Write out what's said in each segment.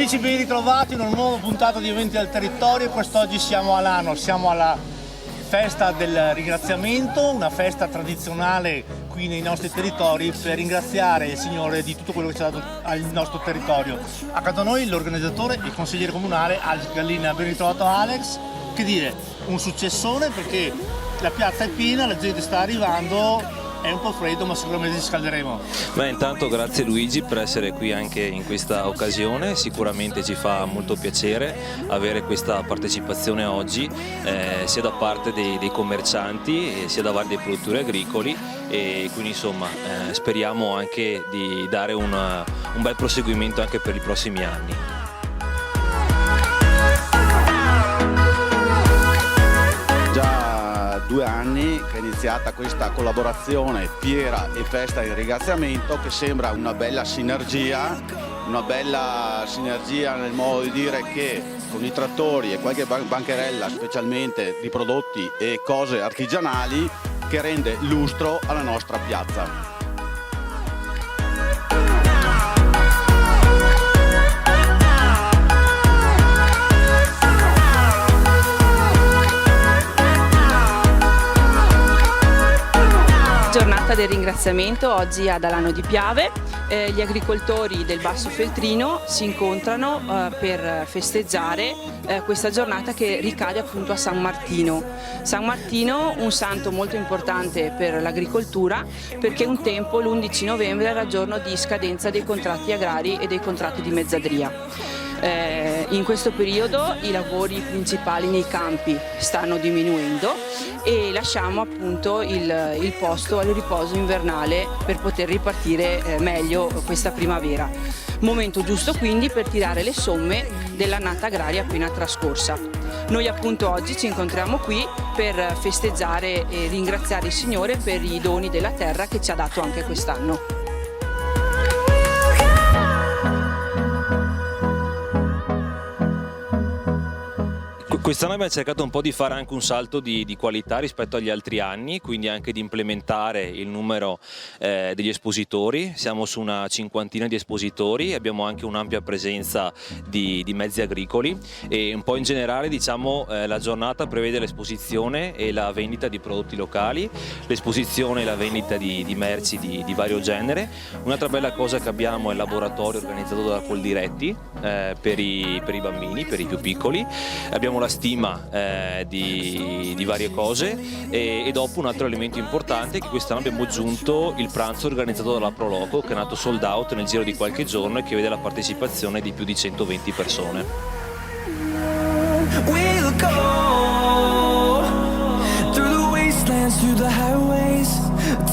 Amici, ben ritrovati in una nuova puntata di Eventi al Territorio. Quest'oggi siamo a Lano, siamo alla festa del ringraziamento, una festa tradizionale qui nei nostri territori per ringraziare il Signore di tutto quello che ci ha dato al nostro territorio. Accanto a noi l'organizzatore e il consigliere comunale Alex Gallina. Ben ritrovato Alex. Che dire, un successone perché la piazza è piena, la gente sta arrivando. È un po' freddo, ma sicuramente ci scalderemo. Beh, intanto grazie Luigi per essere qui anche in questa occasione, sicuramente ci fa molto piacere avere questa partecipazione oggi sia da parte dei commercianti sia da parte dei produttori agricoli, e quindi insomma speriamo anche di dare un bel proseguimento anche per i prossimi anni. Già 2 anni che è iniziata questa collaborazione fiera e festa di ringraziamento, che sembra una bella sinergia nel modo di dire che con i trattori e qualche bancherella specialmente di prodotti e cose artigianali, che rende lustro alla nostra piazza. Giornata del ringraziamento oggi ad Alano di Piave. Gli agricoltori del Basso Feltrino si incontrano per festeggiare questa giornata che ricade appunto a San Martino. San Martino, un santo molto importante per l'agricoltura, perché un tempo l'11 novembre era giorno di scadenza dei contratti agrari e dei contratti di mezzadria. In questo periodo i lavori principali nei campi stanno diminuendo e lasciamo appunto il posto al riposo invernale per poter ripartire meglio questa primavera. Momento giusto quindi per tirare le somme dell'annata agraria appena trascorsa. Noi appunto oggi ci incontriamo qui per festeggiare e ringraziare il Signore per i doni della terra che ci ha dato anche quest'anno. Quest'anno abbiamo cercato un po' di fare anche un salto di qualità rispetto agli altri anni, quindi anche di implementare il numero degli espositori. Siamo su una 50ina di espositori, abbiamo anche un'ampia presenza di mezzi agricoli e un po' in generale diciamo la giornata prevede l'esposizione e la vendita di prodotti locali, l'esposizione e la vendita di merci di vario genere. Un'altra bella cosa che abbiamo è il laboratorio organizzato da Coldiretti per i bambini, per i più piccoli. Abbiamo la stima di varie cose e dopo un altro elemento importante è che quest'anno abbiamo aggiunto il pranzo organizzato dalla Proloco, che è nato sold out nel giro di qualche giorno e che vede la partecipazione di più di 120 persone. We'll go through the wastelands, through the highways,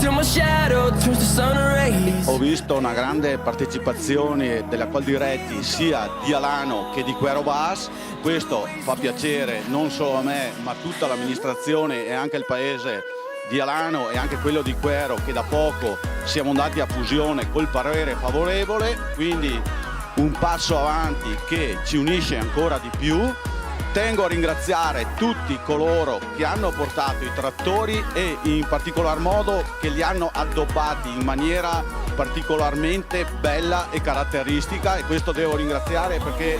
till my shadow turns to sun rays. Ho visto una grande partecipazione della Coldiretti sia di Alano che di Quero Bas. Questo fa piacere non solo a me ma a tutta l'amministrazione e anche il paese di Alano e anche quello di Quero, che da poco siamo andati a fusione col parere favorevole, quindi un passo avanti che ci unisce ancora di più. Tengo a ringraziare tutti coloro che hanno portato i trattori e in particolar modo che li hanno addobbati in maniera particolarmente bella e caratteristica, e questo devo ringraziare perché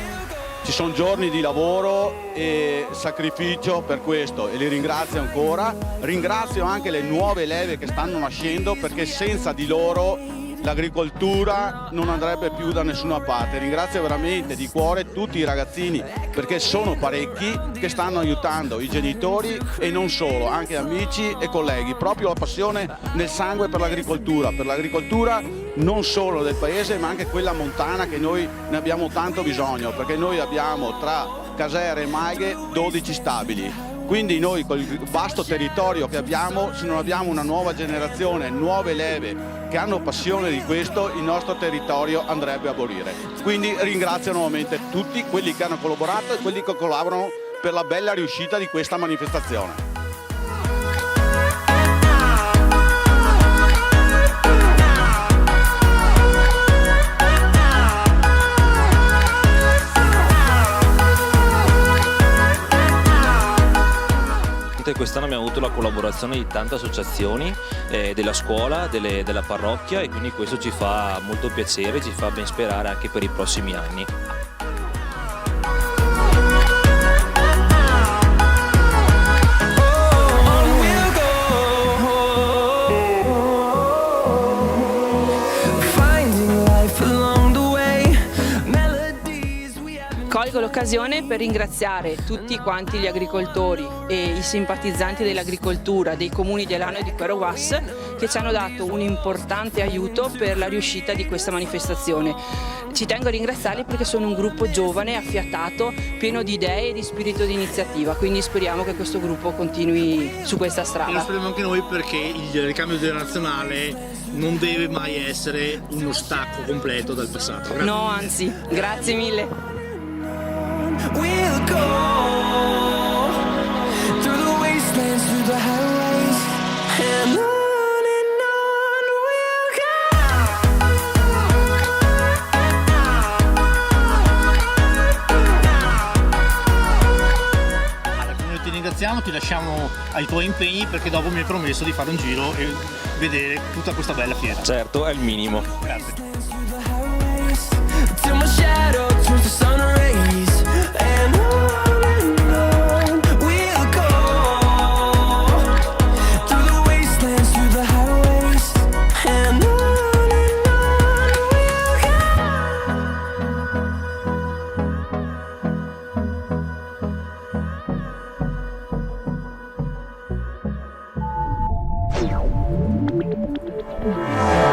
ci sono giorni di lavoro e sacrificio per questo, e li ringrazio ancora. Ringrazio anche le nuove leve che stanno nascendo, perché senza di loro l'agricoltura non andrebbe più da nessuna parte. Ringrazio veramente di cuore tutti i ragazzini, perché sono parecchi che stanno aiutando i genitori e non solo, anche amici e colleghi. Proprio la passione nel sangue per l'agricoltura non solo del paese ma anche quella montana, che noi ne abbiamo tanto bisogno, perché noi abbiamo tra Casere e Maighe 12 stabili. Quindi noi col vasto territorio che abbiamo, se non abbiamo una nuova generazione, nuove leve che hanno passione di questo, il nostro territorio andrebbe a morire. Quindi ringrazio nuovamente tutti quelli che hanno collaborato e quelli che collaborano per la bella riuscita di questa manifestazione. Quest'anno abbiamo avuto la collaborazione di tante associazioni della scuola, della parrocchia, e quindi questo ci fa molto piacere, ci fa ben sperare anche per i prossimi anni. l'occasione per ringraziare tutti quanti gli agricoltori e i simpatizzanti dell'agricoltura dei comuni di Alano e di Quero Was che ci hanno dato un importante aiuto per la riuscita di questa manifestazione. Ci tengo a ringraziarli perché sono un gruppo giovane, affiatato, pieno di idee e di spirito di iniziativa, quindi speriamo che questo gruppo continui su questa E lo strada. speriamo anche noi, perché il ricambio generazionale non deve mai essere uno stacco completo dal passato. Grazie. No, anzi, grazie mille. We'll go through the wastelands, through the highways, and on we'll go. Noi ti ringraziamo, ti lasciamo ai tuoi impegni, perché dopo mi hai promesso di fare un giro e vedere tutta questa bella fiera. Certo, è il minimo. Grazie. Till my shadow turns to sun rays, and on we'll go through the wastelands, through the highways, and on we'll go.